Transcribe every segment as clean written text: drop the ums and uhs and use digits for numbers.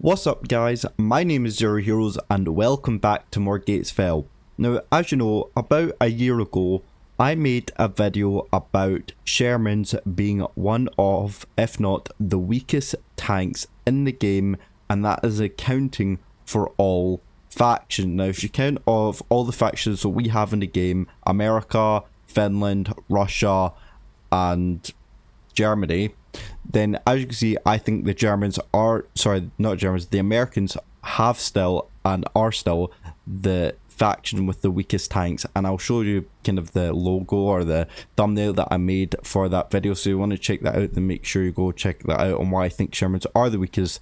What's up guys, my name is Zero Heroes and welcome back to more Gates Fell. Now as you know, about a year ago I made a video about Shermans being one of, if not the weakest tanks in the game, and that is accounting for all factions. Now if you count of all the factions that we have in the game, America, Finland, Russia and Germany, then as you can see, I think the Germans are, sorry, not Germans, the Americans have still and are still the faction with the weakest tanks, and I'll show you kind of the logo or the thumbnail that I made for that video, so you want to check that out, then make sure you go check that out on why I think Shermans are the weakest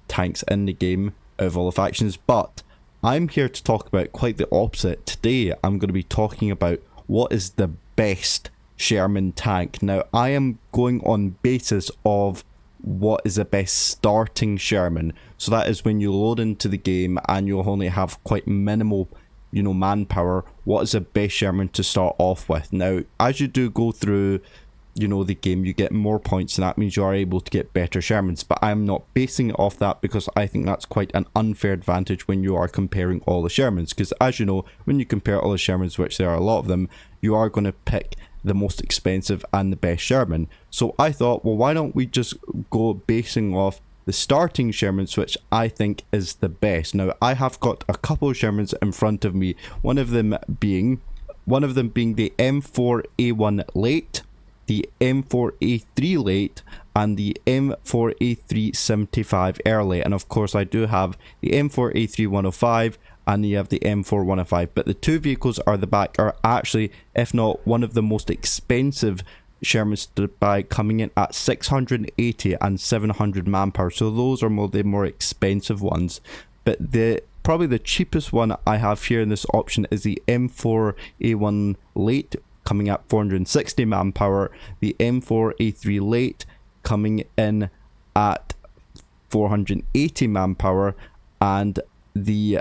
tanks in the game out of all the factions. But I'm here to talk about quite the opposite. Today I'm going to be talking about what is the best Sherman tank. Now I am going on basis of what is the best starting Sherman, so that is when you load into the game and you'll only have quite minimal manpower. What is the best Sherman to start off with? Now as you do go through the game, you get more points, and that means you are able to get better Shermans, but I'm not basing it off that because I think that's quite an unfair advantage when you are comparing all the Shermans, because as you know, when you compare all the Shermans, which there are a lot of them, you are going to pick the most expensive and the best Sherman. So I thought, well, why don't we just go basing off the starting Shermans, which I think is the best. Now I have got a couple of Shermans in front of me, one of them being the M4A1 late, the M4A3 late, and the M4A3 75 early. And of course I do have the M4A3 105 and you have the M4 105, but the two vehicles are the back are actually, if not one of the most expensive Shermans to buy, coming in at 680 and 700 manpower. So those are the more expensive ones, but probably the cheapest one I have here in this option is the M4A1 late, coming at 460 manpower, the M4A3 late coming in at 480 manpower, and the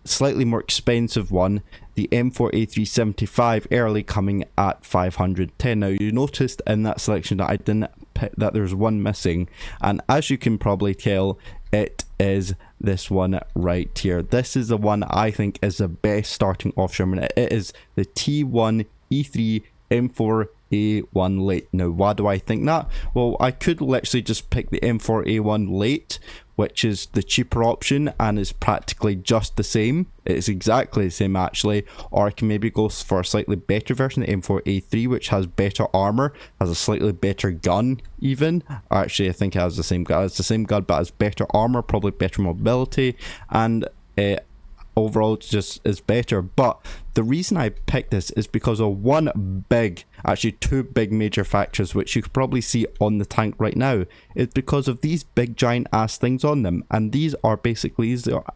slightly more expensive one, the M4A3 75 early, coming at 510. Now you noticed in that selection that I didn't pick, that there's one missing, and as you can probably tell, it is this one right here. This is the one I think is the best starting off Sherman. It is the T1 E3 M4A1 late. Now why do I think that? Well, I could literally just pick the M4A1 late, which is the cheaper option and is practically just the same. It's exactly the same actually. Or I can maybe go for a slightly better version, the M4A3, which has better armor, has a slightly better gun even. Actually I think it has the same gun. It's the same gun but has better armor, probably better mobility, and overall it just is better. But the reason I picked this is because of two big major factors, which you could probably see on the tank right now, is because of these big giant ass things on them, and these are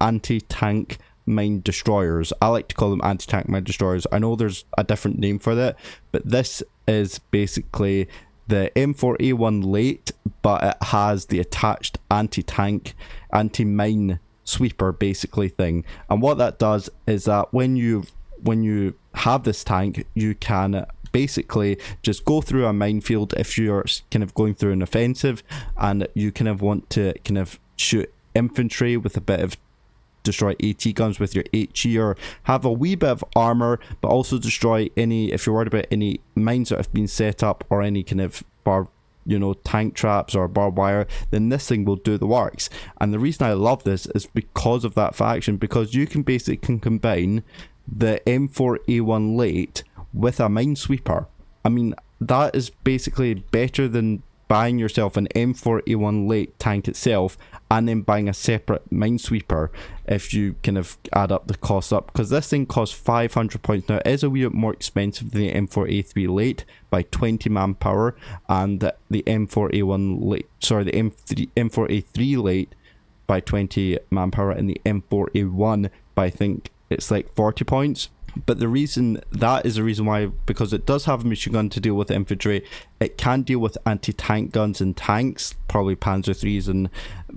anti-tank mine destroyers. I like to call them anti-tank mine destroyers. I know there's a different name for that, but this is basically the M4A1 late, but it has the attached anti-tank, anti-mine sweeper basically thing. And what that does is that when you have this tank, you can basically just go through a minefield if you're kind of going through an offensive and you kind of want to kind of shoot infantry with a bit of destroy AT guns with your HE, or have a wee bit of armor but also destroy any, if you're worried about any mines that have been set up or any kind of tank traps or barbed wire, then this thing will do the works. And the reason I love this is because of that faction, because you can basically combine the M4A1 late with a minesweeper. I mean, that is basically better than buying yourself an M4A1 late tank itself and then buying a separate minesweeper if you kind of add up the costs up, because this thing costs 500 points. Now it is a wee bit more expensive than the M4A3 late by 20 manpower, and the M4A1 late, sorry, the M4A3 late by 20 manpower, and the M4A1 by, I think it's like 40 points. But the reason that is the reason why, because it does have a machine gun to deal with infantry, it can deal with anti-tank guns and tanks, probably Panzer 3s and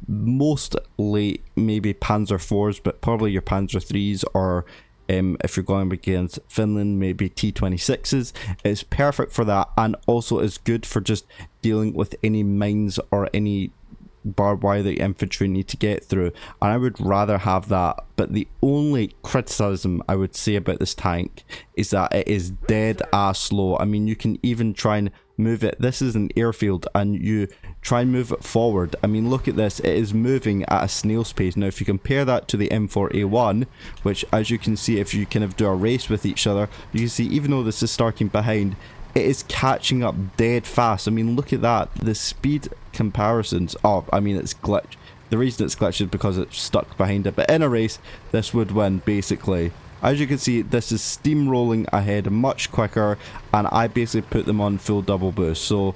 mostly maybe Panzer 4s, but probably your Panzer 3s, or if you're going against Finland, maybe T26s. It's perfect for that, and also is good for just dealing with any mines or any barbed wire that infantry need to get through, and I would rather have that. But the only criticism I would say about this tank is that it is dead ass slow. I mean, you can even try and move it. This is an airfield, and you try and move it forward. I mean, look at this. It is moving at a snail's pace. Now, if you compare that to the M4A1, which, as you can see, if you kind of do a race with each other, you can see even though this is starting behind, it is catching up dead fast. I mean, look at that. The speed comparisons. Oh, I mean, it's glitched. The reason it's glitched is because it's stuck behind it. But in a race, this would win, basically. As you can see, this is steamrolling ahead much quicker, and I basically put them on full double boost. So,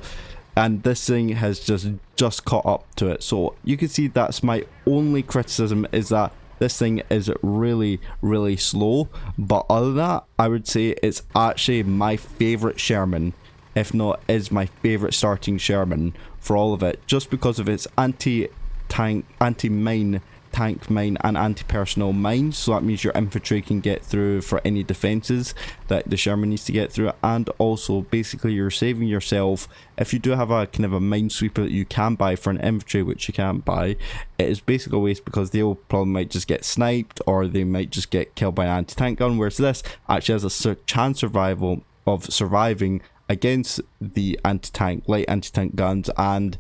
and this thing has just caught up to it. So you can see that's my only criticism, is that this thing is really, really slow. But other than that, I would say it's actually my favourite Sherman, if not is my favourite starting Sherman for all of it, just because of its anti-tank, anti-mine, tank mine and anti-personnel mines. So that means your infantry can get through for any defenses that the Sherman needs to get through, and also basically you're saving yourself. If you do have a kind of a minesweeper that you can buy for an infantry, which you can't buy, it is basically a waste because they'll probably might just get sniped, or they might just get killed by an anti-tank gun, whereas this actually has a chance of surviving against the anti-tank, light anti-tank guns, and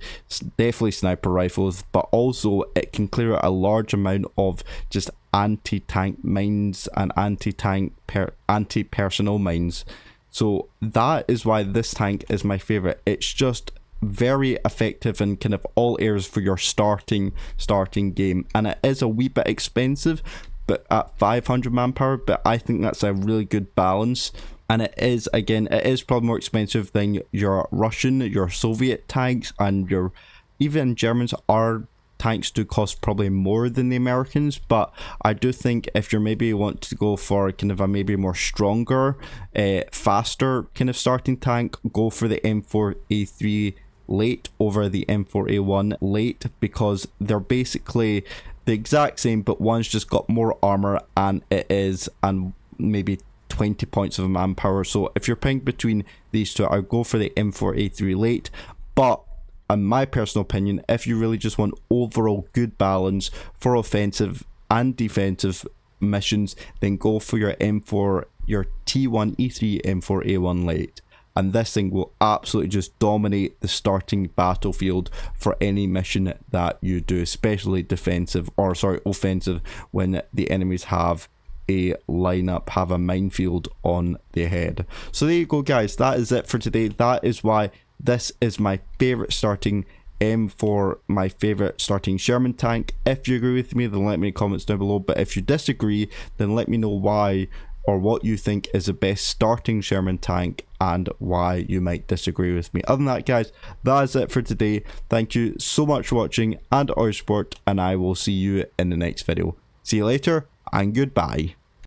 definitely sniper rifles, but also it can clear out a large amount of just anti-tank mines and anti-personnel mines. So that is why this tank is my favourite. It's just very effective in kind of all areas for your starting game, and it is a wee bit expensive, but at 500 manpower, but I think that's a really good balance. And it is, again, it is probably more expensive than your Russian, your Soviet tanks, and your even Germans. Our tanks do cost probably more than the Americans, but I do think if you maybe want to go for kind of a maybe more stronger, faster kind of starting tank, go for the M4A3 late over the M4A1 late, because they're basically the exact same, but one's just got more armor, and maybe 20 points of manpower. So if you're picking between these two, I'd go for the M4A3 late. But in my personal opinion, if you really just want overall good balance for offensive and defensive missions, then go for your T1E3 M4A1 late. And this thing will absolutely just dominate the starting battlefield for any mission that you do, especially offensive, when the enemies have a lineup, have a minefield on their head. So there you go, guys. That is it for today. That is why this is my favorite starting my favorite starting Sherman tank. If you agree with me, then let me know in the comments down below. But if you disagree, then let me know why, or what you think is the best starting Sherman tank and why you might disagree with me. Other than that, guys, that is it for today. Thank you so much for watching and all your support, and I will see you in the next video. See you later, and goodbye.